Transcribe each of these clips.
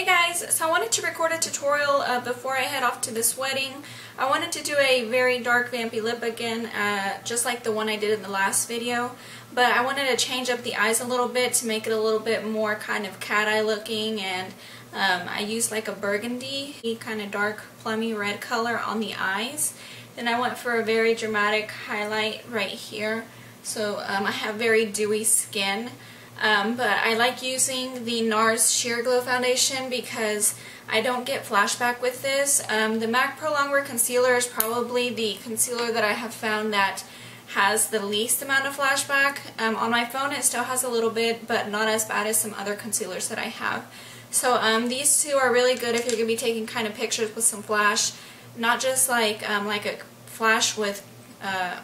Hey guys, so I wanted to record a tutorial before I head off to this wedding. I wanted to do a very dark vampy lip again, just like the one I did in the last video, but I wanted to change up the eyes a little bit to make it a little bit more kind of cat eye looking, and I used like a burgundy, kind of dark plummy red color on the eyes. Then I went for a very dramatic highlight right here, so I have very dewy skin. But I like using the NARS Sheer Glow Foundation because I don't get flashback with this. The MAC Pro Longwear Concealer is probably the concealer that I have found that has the least amount of flashback. On my phone it still has a little bit, but not as bad as some other concealers that I have. So these two are really good if you're going to be taking kind of pictures with some flash. Not just like a flash with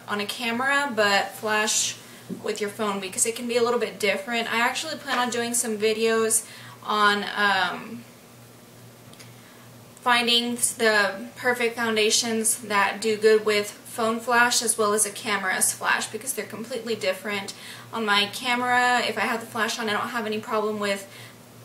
on a camera, but flash with your phone, because it can be a little bit different. I actually plan on doing some videos on finding the perfect foundations that do good with phone flash as well as a camera's flash, because they're completely different. On my camera, if I have the flash on, I don't have any problem with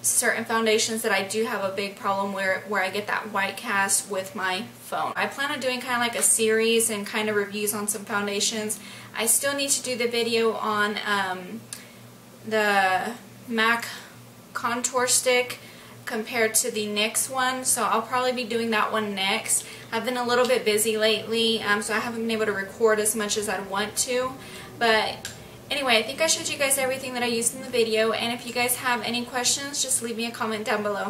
certain foundations that I do have a big problem where I get that white cast with my phone. I plan on doing kind of like a series and kind of reviews on some foundations. I still need to do the video on the MAC contour stick compared to the NYX one, so I'll probably be doing that one next. I've been a little bit busy lately, so I haven't been able to record as much as I'd want to, but anyway, I think I showed you guys everything that I used in the video, and if you guys have any questions, just leave me a comment down below.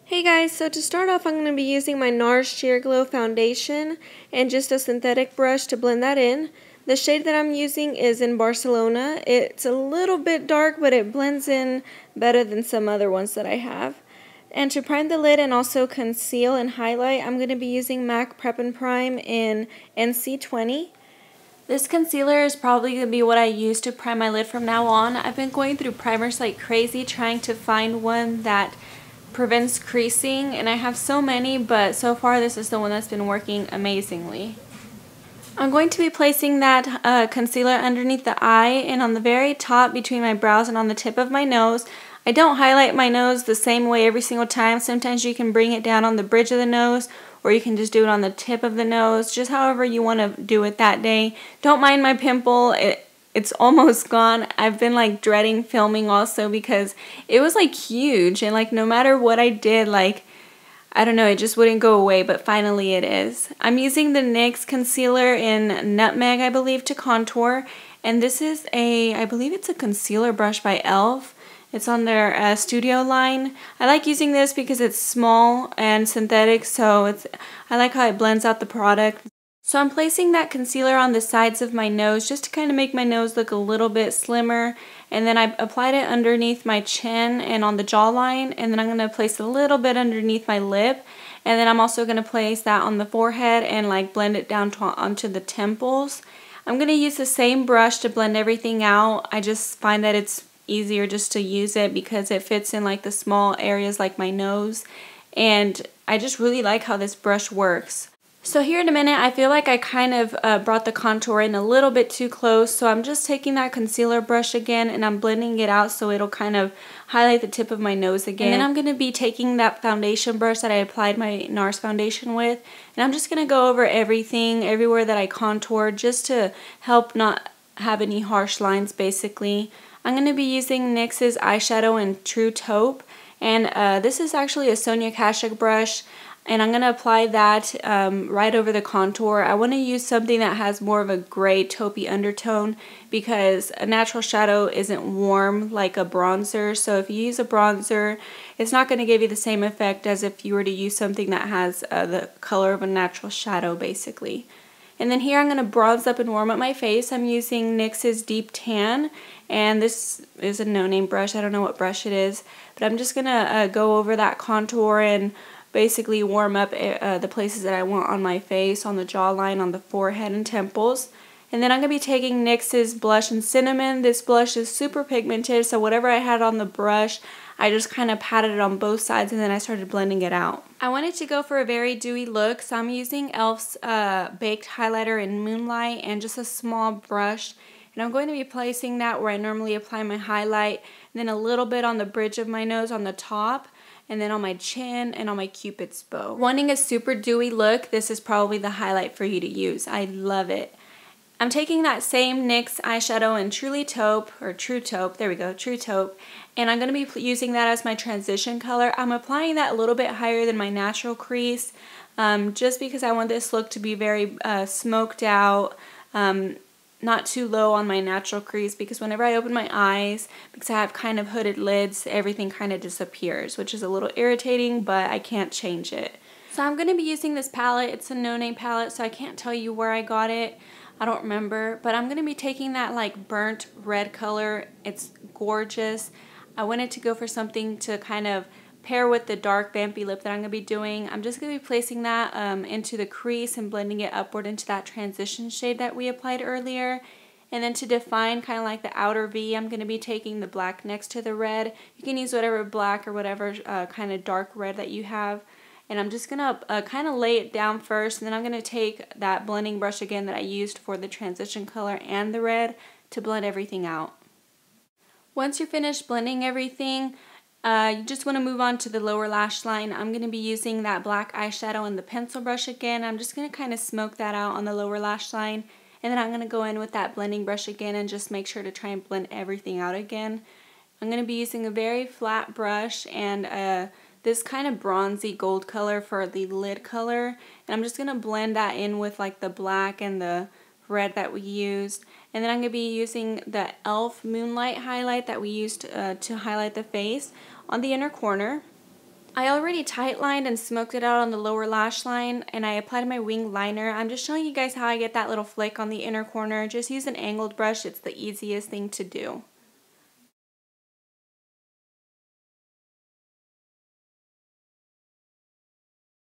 Hey guys, so to start off I'm going to be using my NARS Sheer Glow Foundation and just a synthetic brush to blend that in. The shade that I'm using is in Barcelona. It's a little bit dark, but it blends in better than some other ones that I have. And to prime the lid and also conceal and highlight, I'm going to be using MAC Prep and Prime in NC20. This concealer is probably going to be what I use to prime my lid from now on. I've been going through primers like crazy trying to find one that prevents creasing, and I have so many, but so far this is the one that's been working amazingly. I'm going to be placing that concealer underneath the eye and on the very top between my brows and on the tip of my nose. I don't highlight my nose the same way every single time. Sometimes you can bring it down on the bridge of the nose, or you can just do it on the tip of the nose, just however you want to do it that day. Don't mind my pimple. It's almost gone. I've been like dreading filming also because it was like huge, and like no matter what I did, like I don't know, it just wouldn't go away, but finally it is. I'm using the NYX concealer in Nutmeg, I believe, to contour, and this is I believe it's a concealer brush by e.l.f. It's on their studio line. I like using this because it's small and synthetic, so I like how it blends out the product. So I'm placing that concealer on the sides of my nose just to kind of make my nose look a little bit slimmer, and then I applied it underneath my chin and on the jawline, and then I'm going to place a little bit underneath my lip, and then I'm also going to place that on the forehead and like blend it down onto the temples. I'm going to use the same brush to blend everything out. I just find that it's easier just to use it because it fits in like the small areas like my nose, and I just really like how this brush works. So here in a minute, I feel like I kind of brought the contour in a little bit too close, so I'm just taking that concealer brush again and I'm blending it out so it'll kind of highlight the tip of my nose again. And then I'm going to be taking that foundation brush that I applied my NARS foundation with, and I'm just going to go over everything, everywhere that I contoured, just to help not have any harsh lines basically. I'm going to be using NYX's eyeshadow in True Taupe, and this is actually a Sonia Kashuk brush, and I'm going to apply that right over the contour. I want to use something that has more of a gray taupey undertone because a natural shadow isn't warm like a bronzer, so if you use a bronzer, it's not going to give you the same effect as if you were to use something that has the color of a natural shadow basically. And then here I'm going to bronze up and warm up my face. I'm using NYX's Deep Tan, and this is a no-name brush. I don't know what brush it is, but I'm just going to go over that contour and basically warm up the places that I want on my face, on the jawline, on the forehead and temples. And then I'm going to be taking NYX's Blush in Cinnamon. This blush is super pigmented, so whatever I had on the brush, I just kind of patted it on both sides and then I started blending it out. I wanted to go for a very dewy look, so I'm using e.l.f.'s Baked Highlighter in Moonlight and just a small brush. And I'm going to be placing that where I normally apply my highlight, and then a little bit on the bridge of my nose on the top. and then on my chin and on my Cupid's bow. Wanting a super dewy look, this is probably the highlight for you to use. I love it. I'm taking that same NYX eyeshadow in Truly Taupe, or True Taupe, there we go, True Taupe, and I'm going to be using that as my transition color. I'm applying that a little bit higher than my natural crease, just because I want this look to be very smoked out, not too low on my natural crease, because whenever I open my eyes, because I have kind of hooded lids, everything kind of disappears, which is a little irritating, but I can't change it. So I'm going to be using this palette. It's a no-name palette, so I can't tell you where I got it. I don't remember, but I'm going to be taking that like burnt red color. It's gorgeous. I wanted to go for something to kind of pair with the dark vampy lip that I'm going to be doing. I'm just going to be placing that into the crease and blending it upward into that transition shade that we applied earlier. And then to define kind of like the outer V, I'm going to be taking the black next to the red. You can use whatever black or whatever kind of dark red that you have. And I'm just going to kind of lay it down first, and then I'm going to take that blending brush again that I used for the transition color and the red to blend everything out. Once you're finished blending everything, you just want to move on to the lower lash line. I'm going to be using that black eyeshadow and the pencil brush again. I'm just going to kind of smoke that out on the lower lash line, and then I'm going to go in with that blending brush again and just make sure to try and blend everything out again. I'm going to be using a very flat brush and this kind of bronzy gold color for the lid color, and I'm just going to blend that in with like the black and the red that we used. And then I'm going to be using the e.l.f. Moonlight highlight that we used to highlight the face on the inner corner. I already tight lined and smoked it out on the lower lash line, and I applied my wing liner. I'm just showing you guys how I get that little flick on the inner corner. Just use an angled brush, it's the easiest thing to do.